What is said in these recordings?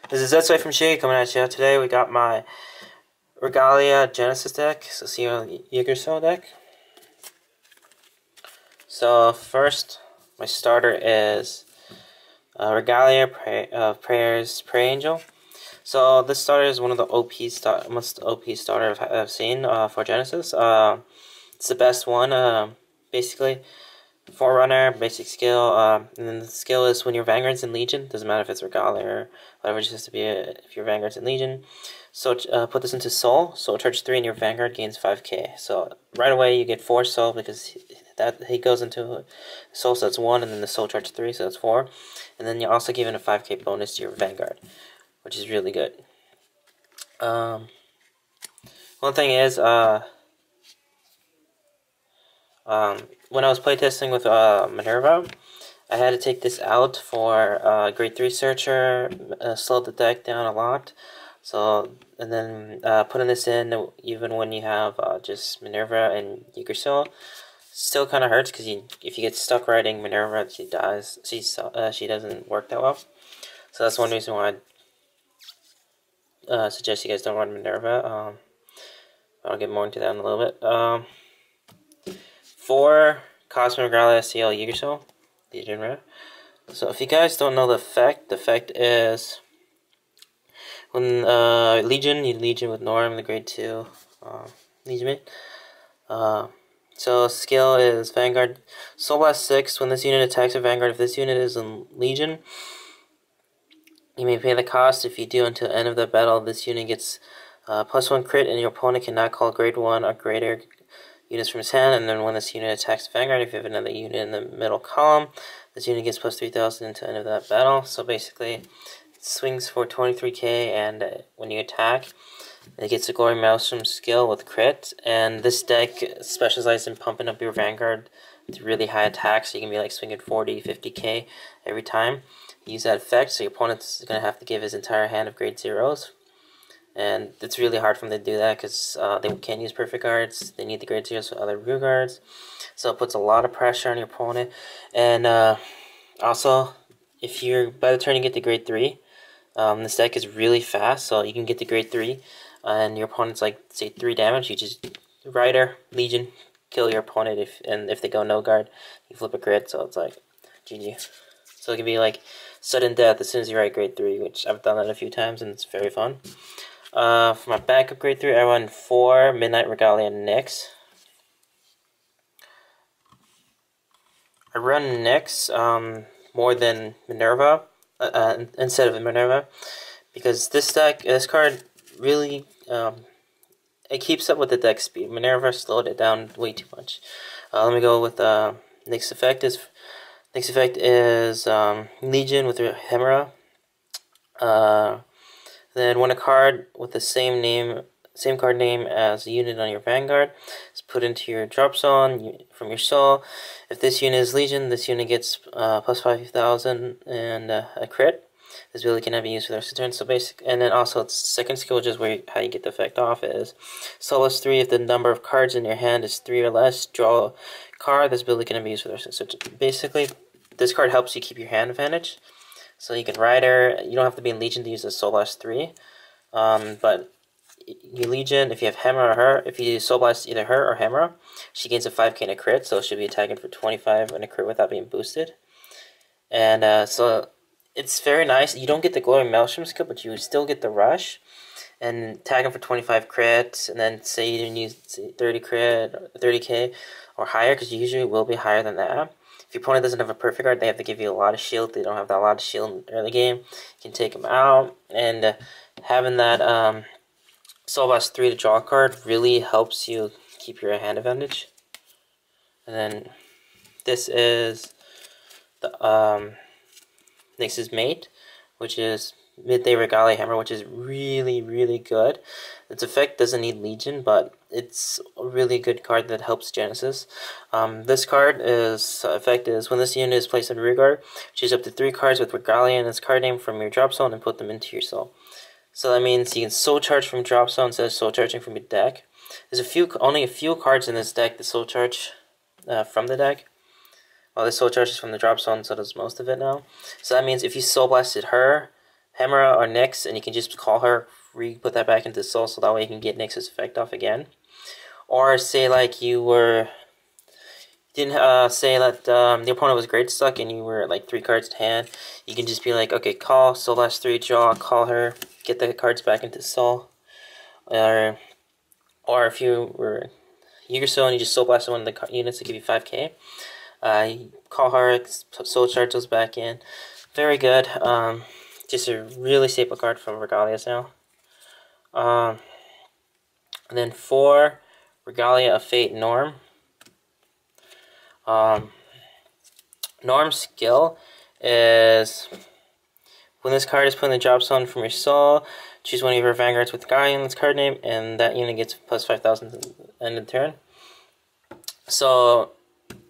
This is ShiGig from ShiGig coming at you. Today we got my Regalia Genesis deck, so see your Yggdrasil deck. So first, my starter is Regalia Prayers Pray Angel. So this starter is one of the most OP starter I've seen for Genesis. It's the best one, basically. Forerunner, basic skill, and then the skill is when your Vanguard's in Legion, doesn't matter if it's Regalia or whatever, it just has to be if your Vanguard's in Legion. So put this into Soul charge 3 and your Vanguard gains 5k. So right away you get 4 Soul because he goes into Soul, so that's 1, and then the Soul charge 3, so that's 4. And then you're also given a 5k bonus to your Vanguard, which is really good. One thing is, when I was playtesting with Minerva, I had to take this out for grade 3 searcher, slowed the deck down a lot. So, and then putting this in even when you have just Minerva and Yggdrasil still kind of hurts because if you get stuck riding Minerva, she dies. She doesn't work that well. So that's one reason why I suggest you guys don't run Minerva. I'll get more into that in a little bit. For Cosmic Regalia CL Yggdrasil, Legion Rare. So if you guys don't know the effect is when Legion, you Legion with Norm, the grade 2 Legion mate. So skill is Vanguard, Soul Blast 6. When this unit attacks a Vanguard, if this unit is in Legion, you may pay the cost. If you do until the end of the battle, this unit gets +1 crit, and your opponent cannot call grade 1 or greater units from his hand. And then when this unit attacks Vanguard, if you have another unit in the middle column, this unit gets +3000 until the end of that battle. So basically, it swings for 23k, and when you attack, it gets a Glory Maelstrom skill with crit. And this deck specializes in pumping up your Vanguard to really high attacks, so you can be like swinging 40, 50k every time. Use that effect, so your opponent's going to have to give his entire hand of grade 0s. And it's really hard for them to do that because they can't use perfect guards. They need the grade 0s for other rear guards. So it puts a lot of pressure on your opponent. And also, if you're by the turn you get to grade 3, this deck is really fast. So you can get to grade 3, and your opponent's like, say, 3 damage. You just Rider, Legion, kill your opponent. If they go no guard, you flip a crit. So it's like GG. So it can be like sudden death as soon as you ride grade 3, which I've done that a few times, and it's very fun. For my backup grade 3, I run 4 Midnight Regalia Nyx. I run Nyx more than Minerva, instead of Minerva, because this card really, it keeps up with the deck speed. Minerva slowed it down way too much. Let me go with Nyx effect is Legion with Hemera. Then when a card with the same card name as a unit on your Vanguard is put into your drop zone from your Soul, if this unit is Legion, this unit gets +5000 and a crit. This ability can be used for the rest of the turn. So and then also its second skill, which is how you get the effect off, is Soul 3. If the number of cards in your hand is 3 or less, draw a card. This ability can be used for the rest of the turn. So basically, this card helps you keep your hand advantage. So you can Rider. You don't have to be in Legion to use the Soul Blast 3. But you Legion, if you have Hemera or her, if you Soul Blast either her or Hemera, she gains a 5k and a crit, so she'll be attacking for 25 and a crit without being boosted. And so it's very nice. You don't get the Glory Maelstrom skill, but you still get the Rush. And tag him for 25 crit, and then say you didn't use 30 crit, or 30k or higher, because you usually will be higher than that. If your opponent doesn't have a perfect guard, they have to give you a lot of shield. They don't have that lot of shield in the early game. You can take them out, and having that Soul Blast 3 to draw a card really helps you keep your hand advantage. And then this is the Nyx's mate, which is Midday Regalia Hammer, which is really, really good. Its effect doesn't need Legion, but it's a really good card that helps Genesis. This card's effect is when this unit is placed in rear guard, choose up to 3 cards with Regalia and its card name from your drop zone and put them into your soul. So that means you can soul charge from drop zone instead of soul charging from your deck. There's only a few cards in this deck that soul charge from the deck. Well, this soul charge is from the drop zone, so does most of it now. So that means if you soul blasted her, Hemera or Nyx, and you can just call her, put that back into soul, so that way you can get Nyx's effect off again. Or say like you were didn't say that the opponent was great stuck and you were at like 3 cards in hand, you can just be like, okay, call soul last 3, draw, call her, get the cards back into soul. Or if you were Yggdrasil and you just soul blasted one of the units to give you 5k, you call her, soul charge those back in. Very good. Just a really staple card from Regalias now. And then 4, Regalia of Fate Norm. Norm's skill is when this card is put in the drop zone from your soul, choose one of your Vanguards with Guardian in its card name, and that unit gets plus 5,000 at the end of the turn. So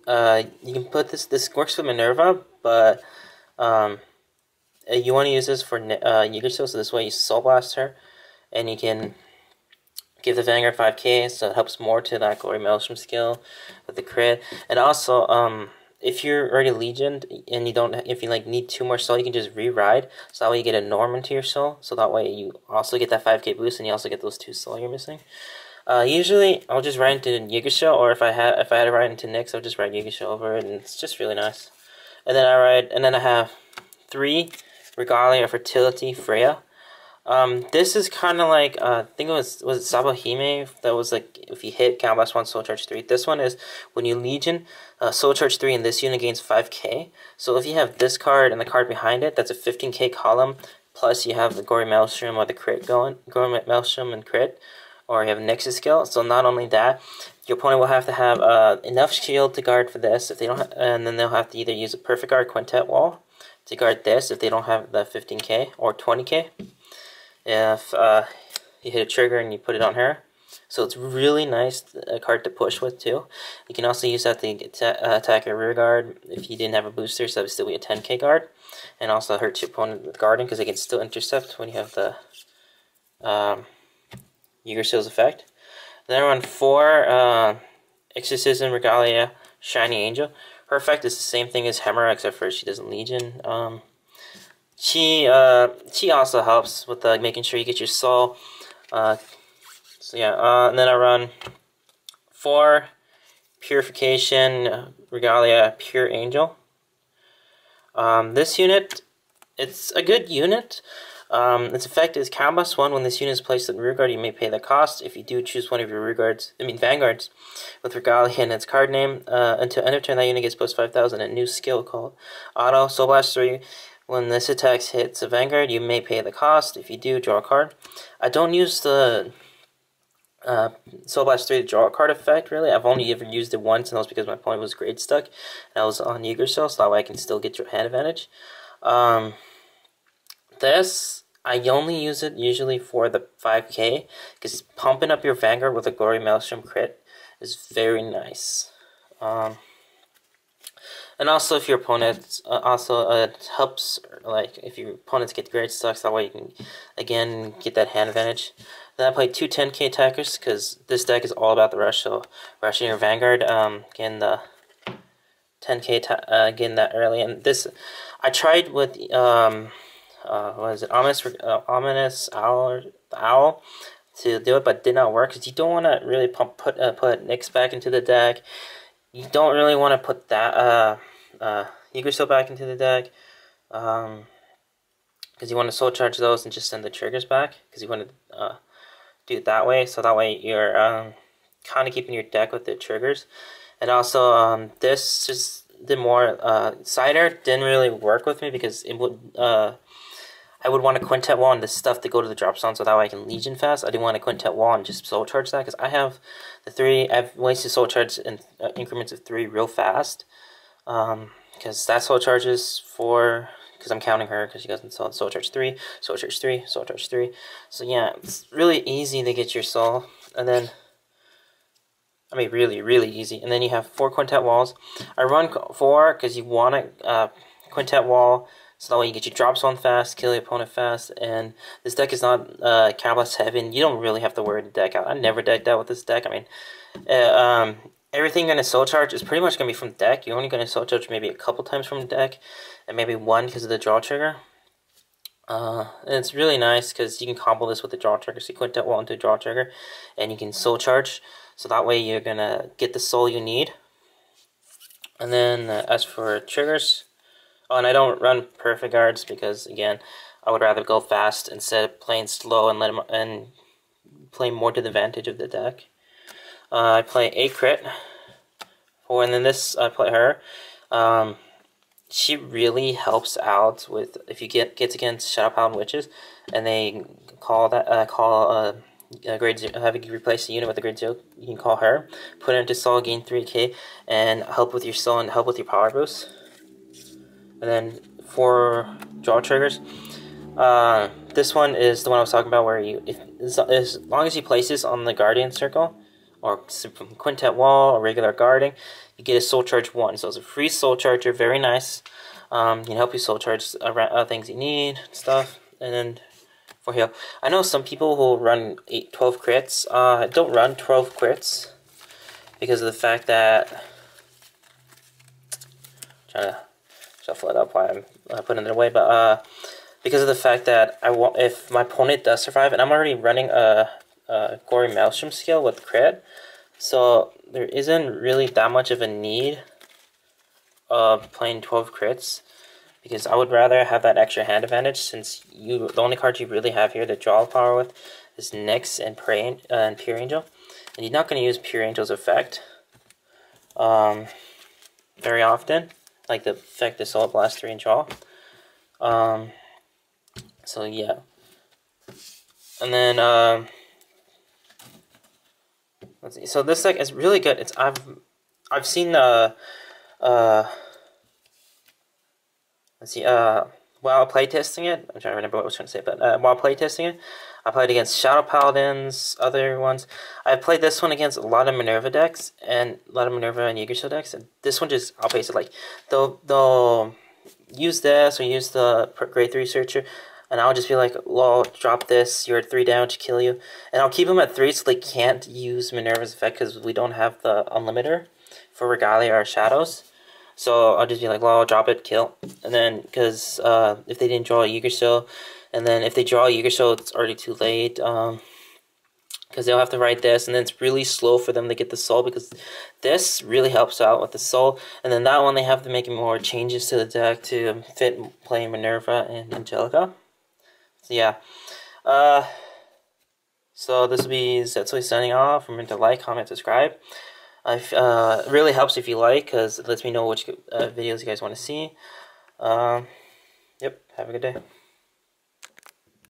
you can put this works with Minerva, but you want to use this for Yggdrasil, so this way you Soul Blast her, and you can give the Vanguard 5k, so it helps more to that Glory Maelstrom skill with the crit. And also, if you're already Legioned and you don't, if you like need 2 more soul, you can just re-ride, so that way you get a Norm into your soul, so that way you also get that 5k boost, and you also get those 2 soul you're missing. Usually I'll just ride into Yggdrasil, or if I had to ride into Nyx, I'll just ride Yggdrasil over it, and it's just really nice. And then I have 3 Regalia of Fertility Freya. This is kind of like, I think it was it Sabahime, that was like, if you hit, count blast 1, soul charge 3. This one is, when you Legion, soul charge 3, and this unit gains 5k. So if you have this card and the card behind it, that's a 15k column, plus you have the Gory Maelstrom or the crit going, Gory Maelstrom and crit, or you have Nexus skill. So not only that, your opponent will have to have enough shield to guard for this, if they don't, and then they'll have to either use a Perfect Guard Quintet Wall to guard this if they don't have the 15k or 20k. If you hit a trigger and you put it on her. So it's really nice card to push with too. You can also use that to attack your rear guard if you didn't have a booster, so that would still be a 10k guard. And also hurt your opponent with guarding, because they can still intercept when you have the Yggdrasil's effect. Then I run 4 Exorcism Regalia Shiny Angel. Her effect is the same thing as Hemera, except for she doesn't Legion. She also helps with making sure you get your soul. So yeah, and then I run 4 Purification Regalia Pure Angel. This unit, it's a good unit. Its effect is count plus 1. When this unit is placed in rearguard, you may pay the cost. If you do, choose one of your Vanguards with Regalia in its card name. Until end of turn, that unit gets plus 5,000. A new skill called Auto Soul Blast 3. When this attack hits a Vanguard, you may pay the cost. If you do, draw a card. I don't use the Soul Blast 3 to draw a card effect, really. I've only ever used it once, and that was because my opponent was grade stuck. And I was on Yggdrasil, so that way I can still get your hand advantage. This, I only use it usually for the 5k, because pumping up your Vanguard with a Glory Maelstrom crit is very nice. And also, if your opponent it helps, like if your opponents get great stuck, that way you can again get that hand advantage. Then I played 2 10k attackers, because this deck is all about the rush. So rushing your Vanguard, getting the 10k, getting that early. And this, I tried with what is it, Ominous Owl, or the Owl, to do it, but it did not work, because you don't want to really put Nyx back into the deck. You don't really want to put that Yggdrasil back into the deck, because you want to soul charge those and just send the triggers back, because you want to do it that way, so that way you're kind of keeping your deck with the triggers. And also, this just did more, Cider didn't really work with me, because it would, I would want a Quintet Wall and this stuff to go to the drop zone, so that way I can Legion fast. I didn't want a Quintet Wall and just soul charge that, because I have the 3, I've wasted soul charge in increments of 3 real fast, because that soul charges for, because I'm counting her, because she doesn't soul charge 3, soul charge 3, soul charge 3. So yeah, it's really easy to get your soul, and then, I mean really, really easy. And then you have 4 Quintet Walls. I run 4 because you want a Quintet Wall, so that way you get your drop zone fast, kill your opponent fast, and this deck is not Catalyst heavy, and you don't really have to worry the deck out. I never decked out with this deck. I mean, everything going to soul charge is pretty much going to be from the deck. You're only going to soul charge maybe a couple times from the deck, and maybe 1 because of the draw trigger. And it's really nice because you can combo this with the draw trigger. So you quintet wall into a draw trigger, and you can soul charge. So that way you're gonna get the soul you need. And then as for triggers, oh, and I don't run perfect guards because again, I would rather go fast instead of playing slow and let him and play more to the advantage of the deck. I play a crit. And then this I play her. She really helps out with if you gets against Shadow Paladin Witches, and they call that a grade 0, have you replace a unit with a grade 0. You can call her, put it into soul, gain 3k, and help with your soul and help with your power boost. And then for draw triggers, this one is the one I was talking about where you, as long as you place this on the Guardian Circle, or from Quintet Wall, or regular guarding, you get a Soul Charge 1. So it's a free Soul Charger, very nice. You can help you Soul Charge around, things you need, stuff. And then for heal, I know some people who run 12 crits. I don't run 12 crits because of the fact that, I'm trying to shuffle it up while I'm putting it away, but because of the fact that if my opponent does survive, and I'm already running a Gory Maelstrom skill with crit, so there isn't really that much of a need of playing 12 crits, because I would rather have that extra hand advantage, since the only card you really have here to draw power with is Nyx and Pure Angel, and you're not going to use Pure Angel's effect very often, like the effect is Soul Blast 3 and draw. So yeah, and then let's see. So this deck is really good. I've seen let's see while playtesting it, I'm trying to remember what I was trying to say, but while playtesting it, I played against Shadow Paladins, other ones. I played this one against a lot of Minerva decks and a lot of Minerva and Yggdrasil decks, and this one just outpaces it. Like they'll use this or use the grade 3 searcher, and I'll just be like, lol, drop this, you're at 3 damage, kill you. And I'll keep them at 3 so they can't use Minerva's effect because we don't have the unlimiter for Regalia or Shadows. So I'll just be like, lol, drop it, kill. And then, because if they didn't draw a Yggdrasil, and then if they draw a Yggdrasil, it's already too late. Because they'll have to write this, and then it's really slow for them to get the soul, because this really helps out with the soul. And then that one, they have to make more changes to the deck to fit playing Minerva and Angelica. So yeah, so this will be Zetsui signing off. Remember to like, comment, subscribe. It really helps if you like, because it lets me know which videos you guys want to see. Yep, have a good day.